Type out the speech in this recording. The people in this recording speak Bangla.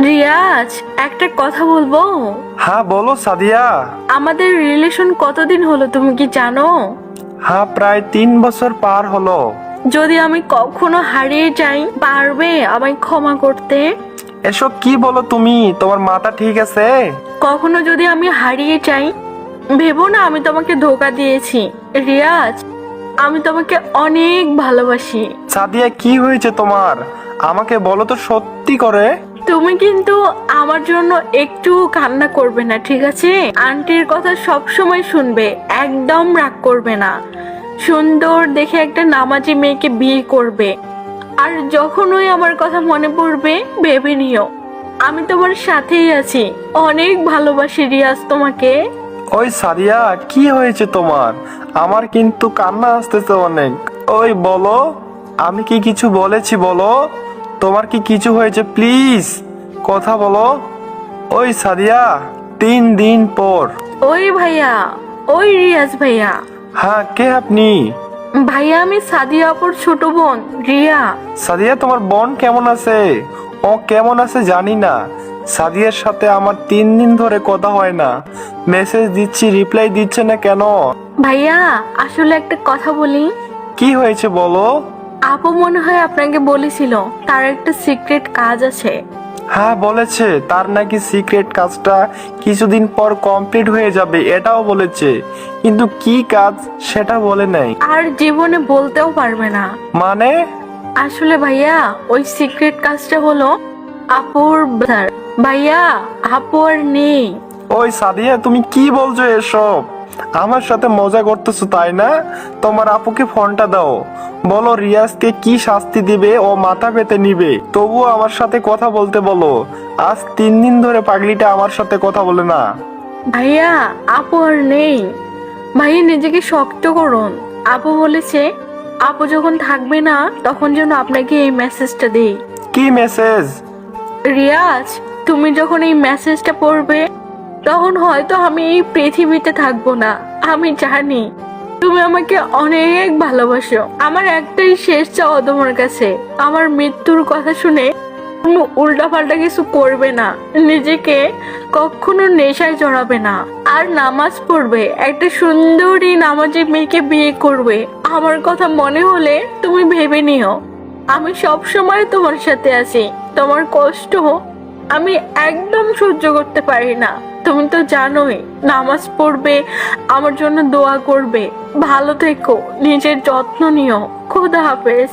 রিয়াজ, একটা কথা বলবো? হ্যাঁ বলো সাদিয়া। আমাদের রিলেশন কতদিন হলো তুমি কি জানো? হ্যাঁ প্রায় 3 বছর পার হলো। যদি আমি কখনো হারিয়ে যাই, পারবে আমায় ক্ষমা করতে? এসব কি বলো তুমি? তোমার মাথা ঠিক আছে? কখনো যদি আমি হারিয়ে যাই, ভেবো না আমি তোমাকে ধোকা দিয়েছি। রিয়াজ, আমি তোমাকে অনেক ভালোবাসি। সাদিয়া কি হয়েছে তোমার? আমাকে বলো তো সত্যি করে। তুমি কিন্তু আমার জন্য একটু কান্না করবে না, ঠিক আছে? আন্টির কথা সব সময় শুনবে, একদম রাগ করবে না। সুন্দর দেখে একটা নামাজি মেয়েকে বিয়ে করবে। আর যখনই আমার কথা মনে পড়বে, ভেবে নিও আমি তোমার সাথেই আছি। অনেক ভালোবাসি রিয়াজ তোমাকে। ওই সাদিয়া কি হয়েছে তোমার? আমার কিন্তু কান্না আসতেছে অনেক। ওই বলো, আমি কি কিছু বলেছি বলো? তোমার কি কিছু হয়েছে? প্লিজ কথা বলো। ওই সাদিয়া, 3 দিন পর। ওই ভাইয়া, ওই রিয়াজ ভাইয়া। হ্যাঁ কে আপনি? ভাইয়া, আমি সাদিয়া আপুর ছোট বোন রিয়া। সাদিয়া তোমার বোন কেমন আছে? ও কেমন আছে জানি না। সাদিয়ার সাথে আমার 3 দিন ধরে কথা হয় না। মেসেজ দিচ্ছি, রিপ্লাই দিচ্ছে না কেন? ভাইয়া, আসলে একটা কথা বলি। কি হয়েছে বলো? আপু মনে হয় আপনাকে বলেছিল তার একটা সিক্রেট কাজ আছে। হ্যাঁ বলেছে, তার নাকি সিক্রেট কাজটা কিছুদিন পর কমপ্লিট হয়ে যাবে, এটাও বলেছে। কিন্তু কি কাজ সেটা বলে নাই। আর জীবনে বলতেও পারবে না। মানে? আসলে ভাইয়া, ওই সিক্রেট কাজটা হলো আপুর ব্রাদার। ভাইয়া, আপু আর নেই। ওই সাদিয়া তুমি কি বলছো এসব? আমার সাথে মজা করতেছো তাই না? তোমার আপুকে ফোনটা দাও, বলো রিয়াজকে কি শাস্তি দিবে ও মাথা পেতে নিবে, তবুও আমার সাথে কথা বলতে বলো। আজ 3 দিন ধরে পাগলিটা আমার সাথে কথা বলে না। ভাইয়া, আপু আর নেই। ভাইয়া নিজেকে শক্ত করুন। আপু বলেছে আপু যখন থাকবে না তখন যেন আপনাকে এই মেসেজটা দেই। কি মেসেজ? রিয়াজ, তুমি যখন এই মেসেজটা পড়বে তখন হয়তো আমি এই পৃথিবীতে থাকবো না। আমি জানি তুমি আমাকে অনেক ভালোবাসো। আমার একটাই শেষ চাওয়া তোমার কাছে, আমার মৃত্যুর কথা শুনে তুমি উল্টাপাল্টা কিছু করবে না, নিজেকে কখনো নেশায় জড়াবে না, আর নামাজ পড়বে, একটা সুন্দরী নামাজি মেয়েকে বিয়ে করবে। আমার কথা মনে হলে তুমি ভেবে নিও আমি সব সময় তোমার সাথে আছি। তোমার কষ্ট আমি একদম সহ্য করতে পারি না। তুমি তো জানোই, নামাজ পড়বে, আমার জন্য দোয়া করবে। ভালো থেকো, নিজের যত্ন নিও। খোদা হাফেজ।